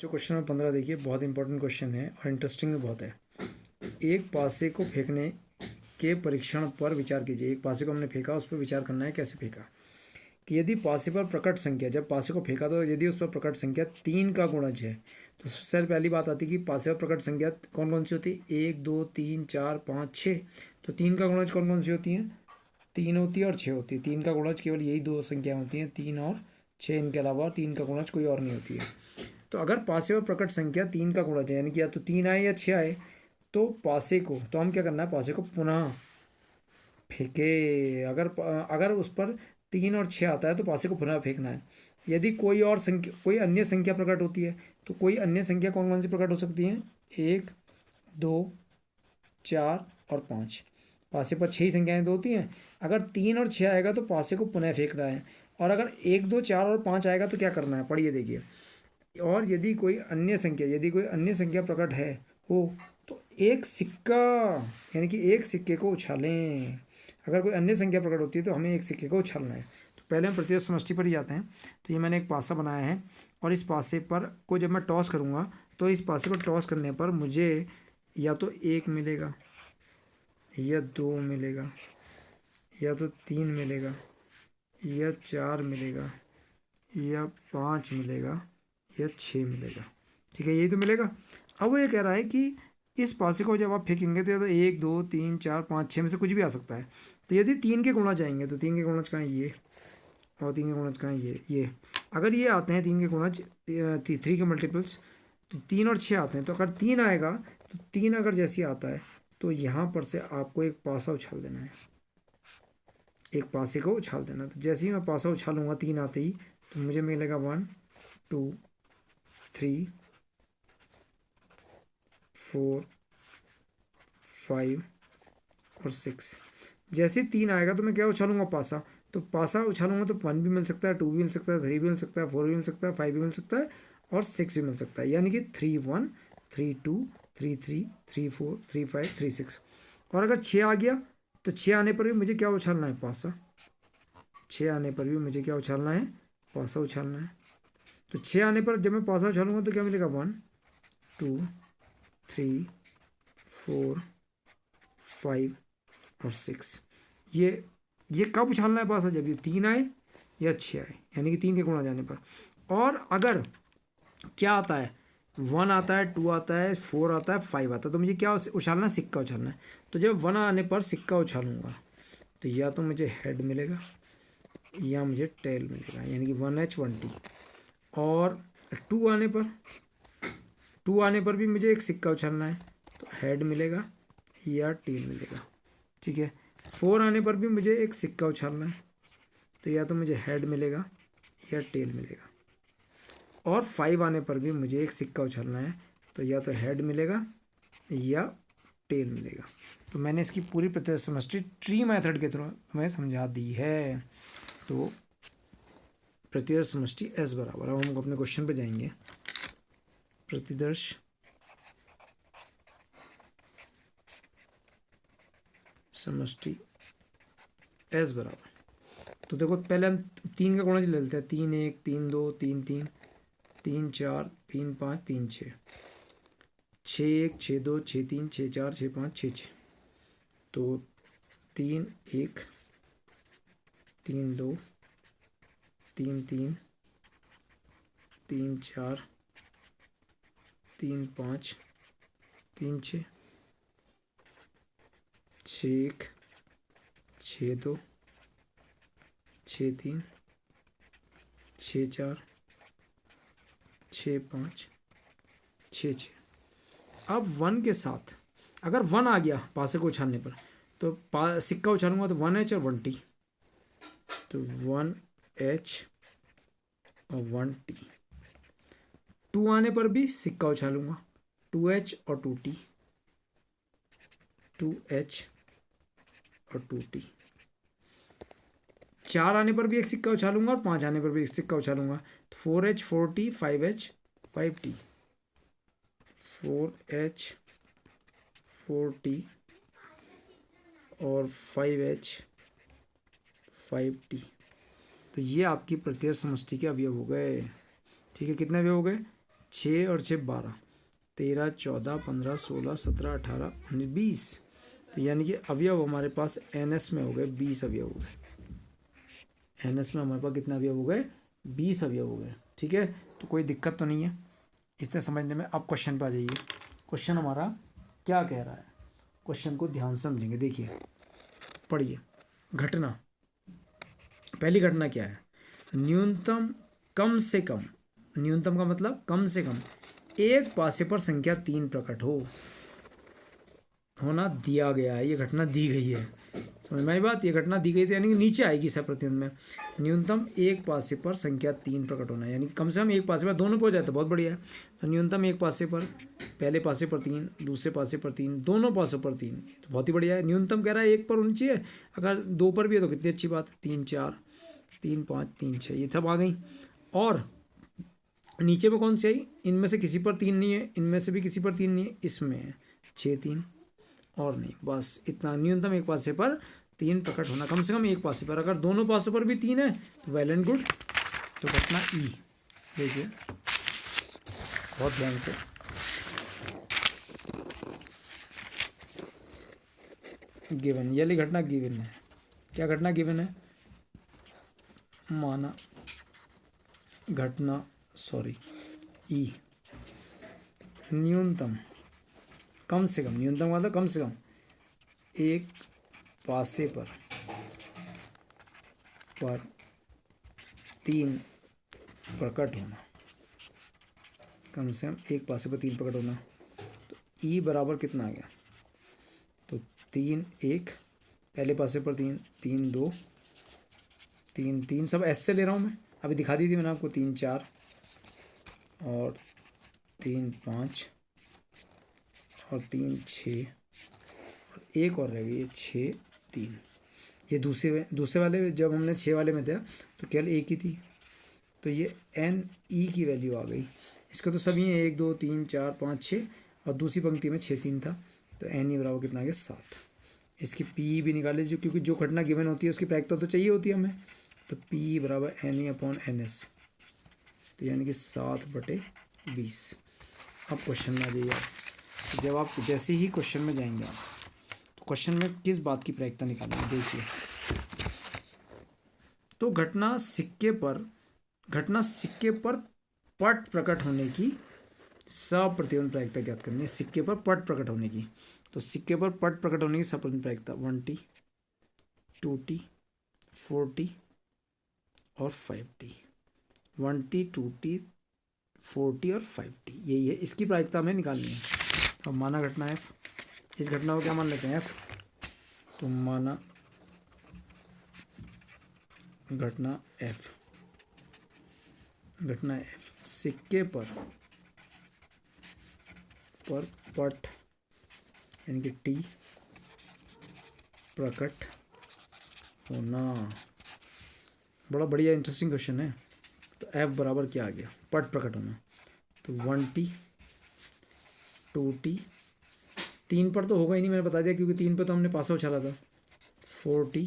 जो question number 15 देखिए, बहुत इंपॉर्टेंट क्वेश्चन है और इंटरेस्टिंग भी बहुत है। एक पासे को फेंकने के परीक्षण पर विचार कीजिए। एक पासे को हमने फेंका, उस पर विचार करना है कैसे फेंका। कि यदि पासे पर प्रकट संख्या, जब पासे को फेंका तो यदि उस पर प्रकट संख्या 3 का गुणज है, तो सबसे पहली बात आती है कि पासे पर प्रकट संख्या कौन कौन सी होती है, 1 2 3 4 5 6। तो 3 का गुणज कौन कौन सी होती हैं, 3 होती है और 6 होती है। 3 का गुणज केवल यही दो संख्या होती हैं, 3 और 6, इनके अलावा 3 का गुणज कोई और नहीं होती है। तो अगर पासे पर प्रकट संख्या 3 का गुणज है, यानी कि या तो 3 आए या 6 आए, तो पासे को, तो हम क्या करना है, पासे को पुनः फेंके। अगर उस पर 3 और 6 आता है तो पासे को पुनः फेंकना है। यदि कोई और संख्या, कोई अन्य संख्या प्रकट होती है, तो कोई अन्य संख्या कौन कौन सी प्रकट हो सकती है, 1 2 4 और 5। पासे पर 6 ही संख्याएं तो होती हैं। अगर 3 और 6 आएगा तो पासे को पुनः फेंकना है, और अगर 1 2 4 और 5 आएगा तो क्या करना है, पढ़िए देखिए। और यदि कोई अन्य संख्या प्रकट है हो, तो एक सिक्का, यानी कि एक सिक्के को उछालें। अगर कोई अन्य संख्या प्रकट होती है तो हमें एक सिक्के को उछालना है। तो पहले हम प्रत्येक समष्टि पर ही जाते हैं। तो ये मैंने एक पासा बनाया है, और इस पासे पर को जब मैं टॉस करूँगा, तो इस पासे को टॉस करने पर मुझे या तो 1 मिलेगा, या 2 मिलेगा, या तो 3 मिलेगा, या 4 मिलेगा, या 5 मिलेगा, या 6 मिलेगा। ठीक है, यही तो मिलेगा। अब वो ये कह रहा है कि इस पासे को जब आप फेंकेंगे तो या तो 1 2 3 4 5 6 में से कुछ भी आ सकता है। तो यदि 3 के गुणज आएंगे, तो 3 के गुणज कहाँ है, ये, और 3 के गुणज कहाँ है, ये। अगर ये आते हैं 3 के गुणज, 3 के मल्टीपल्स, तो 3 और 6 आते हैं। तो अगर 3 आएगा, तो 3 अगर जैसे आता है, तो यहाँ पर से आपको एक पासा उछाल देना है, एक पासे को उछाल देना। तो जैसे ही मैं पासा उछालूंगा 3 आते ही, तो मुझे मिलेगा 1 2 3 4 5 और 6। जैसे 3 आएगा तो मैं क्या उछालूंगा, पासा। तो पासा उछालूंगा तो 1 भी मिल सकता है, 2 भी मिल सकता है, 3 भी मिल सकता है, 4 भी मिल सकता है, 5 भी मिल सकता है, और 6 भी मिल सकता है। यानी कि 3 1 3 2 3 3 3 4 3 5 3 6। और अगर 6 आ गया, तो 6 आने पर भी मुझे क्या उछालना है, पासा। 6 आने पर भी मुझे क्या उछालना है, पासा उछालना है। तो 6 आने पर जब मैं पासा उछालूंगा तो क्या मिलेगा, 1 2 3 4 5 और 6। ये कब उछालना है पासा, जब ये 3 आए या 6 आए, यानी कि 3 के गुणा जाने पर। और अगर क्या आता है, 1 आता है, 2 आता है, 4 आता है, 5 आता है, तो मुझे क्या उछालना है, सिक्का उछालना है। तो जब 1 आने पर सिक्का उछालूंगा, तो या तो मुझे हेड मिलेगा या मुझे टेल मिलेगा, यानी कि 1H 1T। और 2 आने पर भी मुझे एक सिक्का उछालना है, तो हेड मिलेगा या टेल मिलेगा। ठीक है, 4 आने पर भी मुझे एक सिक्का उछालना है, तो या तो मुझे हेड मिलेगा या टेल मिलेगा। और 5 आने पर भी मुझे एक सिक्का उछालना है, तो या तो हेड मिलेगा या टेल मिलेगा। तो मैंने इसकी पूरी प्रतिदर्श समष्टि ट्री मेथड के थ्रू मैं समझा दी है। तो प्रतिदर्श समष्टि S बराबर, अब हम अपने क्वेश्चन पे जाएंगे। प्रतिदर्श समष्टि S बराबर, तो देखो पहले हम 3 का गुणज ले लेते हैं। 3 1 3 2 3 3 3 4 3 5 3 6 6 1 6 2 6 3 6 4 6 5 6 6। तो 3 1 3 2 3 3 3 4 3 5 3 6 6 1 6 2 6 3 6 4 6 5 6 6। अब 1 के साथ अगर 1 आ गया पासे को उछालने पर, तो सिक्का उछालूंगा तो 1H और 1T। तो 1H और 1T। 2 आने पर भी सिक्का उछालूंगा, 2H और 2T, 2H और 2T। 4 आने पर भी एक सिक्का उछालूंगा, और 5 आने पर भी एक सिक्का उछालूंगा, तो 4H 4T 5H 5T। 4H 4T और 5H 5T। तो ये आपकी प्रत्येक समष्टि के अवयव हो गए। ठीक है, कितने अवयव हो गए, 6 और 6 12, 13 14 15 16 17 18 19 20। तो यानी कि अवयव हमारे पास NS में हो गए 20 अवयव हो गए। NS में हमारे पास कितने अवयव हो गए? 20 अवयव हो गए। ठीक है, तो कोई दिक्कत तो नहीं है इतने समझने में। अब क्वेश्चन पे आ जाइए। क्वेश्चन हमारा क्या कह रहा है, क्वेश्चन को ध्यान से समझेंगे। देखिए, पढ़िए। घटना, पहली घटना क्या है? न्यूनतम कम से कम, न्यूनतम का मतलब कम से कम एक पासे पर संख्या 3 प्रकट होना दिया गया है। ये घटना दी गई है, समझ में आई बात? ये घटना दी गई थी यानी कि नीचे आएगी सब प्रतिबंध में। न्यूनतम एक पासे पर संख्या 3 प्रकट होना, यानी कम से कम एक पासे पर, दोनों पे हो जाए तो बहुत बढ़िया है। तो न्यूनतम एक पासे पर, पहले पासे पर 3, दूसरे पासे पर 3, दोनों पासों पर 3, तो बहुत ही बढ़िया है। न्यूनतम कह रहा है एक पर होनी चाहिए, अगर 2 पर भी है तो कितनी अच्छी बात है। 3 4, 3 5, 3 6, ये सब आ गई। और नीचे में कौन सी आई? इनमें से किसी पर 3 नहीं है, इनमें से भी किसी पर 3 नहीं है, इसमें है 6 3 और नहीं, बस इतना। न्यूनतम एक पासे पर 3 प्रकट होना, कम से कम एक पासे पर। अगर दोनों पासों पर भी 3 है तो वेल एंड गुड। तो घटना ई, देखिए बहुत ध्यान से, गिवन, ये घटना गिवन है। क्या घटना गिवन है? माना घटना ई न्यूनतम, कम से कम, न्यूनतम मतलब कम से कम एक पासे पर 3 प्रकट होना, कम से कम एक पासे पर 3 प्रकट होना। तो ई बराबर कितना आ गया? तो 3 1, पहले पासे पर 3, 3 2, 3 3, सब ऐसे से ले रहा हूँ मैं, अभी दिखा दी थी मैंने आपको। 3 4 और 3 5 और 3 6 और एक और रह गई 6 3। ये दूसरे वाले जब हमने 6 वाले में था तो केवल एक ही थी, तो ये NE की वैल्यू आ गई। इसका तो सभी है 1 2 3 4 5 6, और दूसरी पंक्ति में 6 3 था, तो NE बराबर कितना आ गया? 7। इसकी P भी निकाले, जो क्योंकि जो घटना गिवन होती है उसकी प्रायिकता तो चाहिए होती है हमें। तो P बराबर NE/NS, तो यानी कि 7/20। अब क्वेश्चन में आ जाइए आप। जब आप जैसे ही क्वेश्चन में जाएंगे आप, तो क्वेश्चन में किस बात की प्रायिकता निकालेंगे? देखिए, तो घटना सिक्के पर पट प्रकट होने की सप्रतिबंध प्रायिकता ज्ञात करनी है। सिक्के पर पट प्रकट होने की, तो सिक्के पर पट प्रकट होने की सप्रतिबंध प्रायिकता 1T 2T 4T और 5T। 1T 2T 4T और 5T, यही है, इसकी प्रायिकता हमें निकालनी है। अब माना घटना F, इस घटना को क्या मान लेते हैं? F। तो माना घटना F, घटना F सिक्के पर पट यानी कि T प्रकट होना। बड़ा बढ़िया इंटरेस्टिंग क्वेश्चन है। तो F बराबर क्या आ गया? पट प्रकट होना, तो 1T 2T, 3 पर तो होगा ही नहीं, मैंने बता दिया, क्योंकि 3 पर तो हमने पास आउट चला था। 4T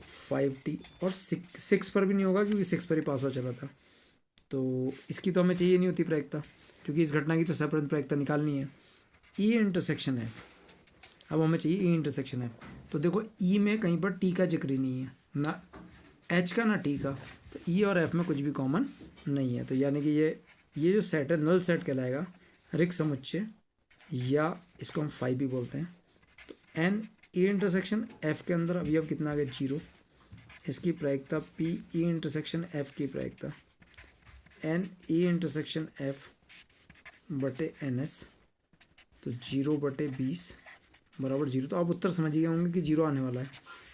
5T और 6 पर भी नहीं होगा, क्योंकि 6 पर ही पास आउट चला था। तो इसकी तो हमें चाहिए नहीं होती प्रायिकता, क्योंकि इस घटना की तो सप्रतिबंध प्रायिकता निकालनी है। E इंटरसेक्शन F, अब हमें चाहिए E इंटरसेक्शन F। तो देखो E में कहीं पर T का जिक्र ही नहीं है, ना H का ना T का, तो E और F में कुछ भी कॉमन नहीं है। तो यानी कि ये जो सेट है नल सेट कहलाएगा, रिक्त समुच्चय, या इसको हम फाई भी बोलते हैं। तो NE इंटरसेक्शन F के अंदर अवयव कितना आ गया? 0। इसकी प्रायिकता PE इंटरसेक्शन F की प्रायिकता NE इंटरसेक्शन F बटे NS, तो 0/20 बराबर 0। तो आप उत्तर समझ गए होंगे कि 0 आने वाला है,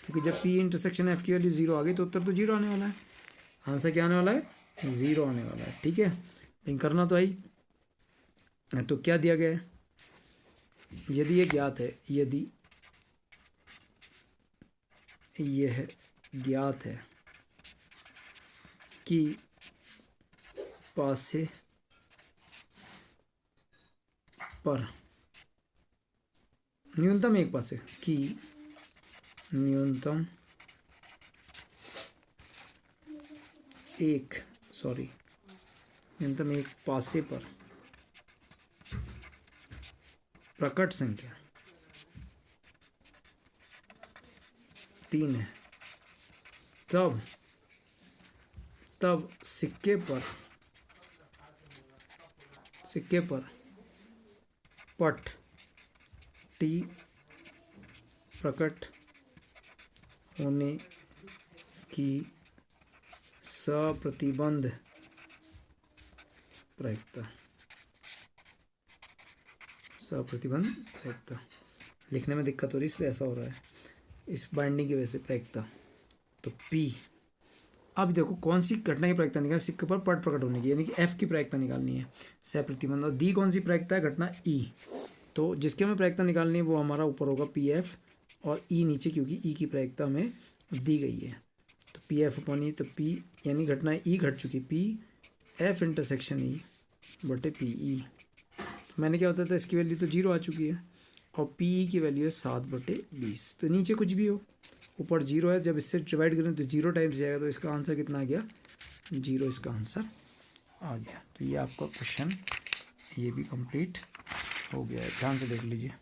क्योंकि जब P इंटरसेक्शन F की वैल्यू 0 आ गई तो उत्तर तो 0 आने वाला है। आंसर क्या आने वाला है? 0 आने वाला है। ठीक है, लेकिन करना तो आई। तो क्या दिया गया है? यदि ये ज्ञात है, यदि यह ज्ञात है कि पासे पर न्यूनतम एक पासे की न्यूनतम एक न्यूनतम एक पासे पर प्रकट संख्या 3 है, तब सिक्के पर पट टी प्रकट होने की सप्रतिबंध प्रायिकता। लिखने में दिक्कत हो रही इसलिए ऐसा हो रहा है, इस बाइंडिंग की वजह से प्रायिकता। तो पी, अब देखो कौन सी घटना की प्रायिकता निकालनी, सिक्के पर पट प्रकट होने की, यानी कि एफ की प्रायिकता निकालनी है, सप्रतिबंध। और दी कौन सी प्रायिकता है, घटना ई। तो जिसके हमें प्रायिकता निकालनी है वो हमारा ऊपर होगा पी एफ और ई नीचे, क्योंकि ई की प्रायिकता हमें दी गई है। तो पी एफ अपॉन ई, तो पी यानी घटना ई घट चुकी, पी एफ इंटरसेक्शन ई बटे पी ई। मैंने क्या होता था, इसकी वैल्यू तो 0 आ चुकी है और पी ई की वैल्यू है 7/20। तो नीचे कुछ भी हो, ऊपर 0 है, जब इससे डिवाइड करें तो 0 टाइम्स जाएगा, तो इसका आंसर कितना आ गया, 0 इसका आंसर आ गया। तो ये आपका क्वेश्चन ये भी कंप्लीट हो गया है, ध्यान से देख लीजिए।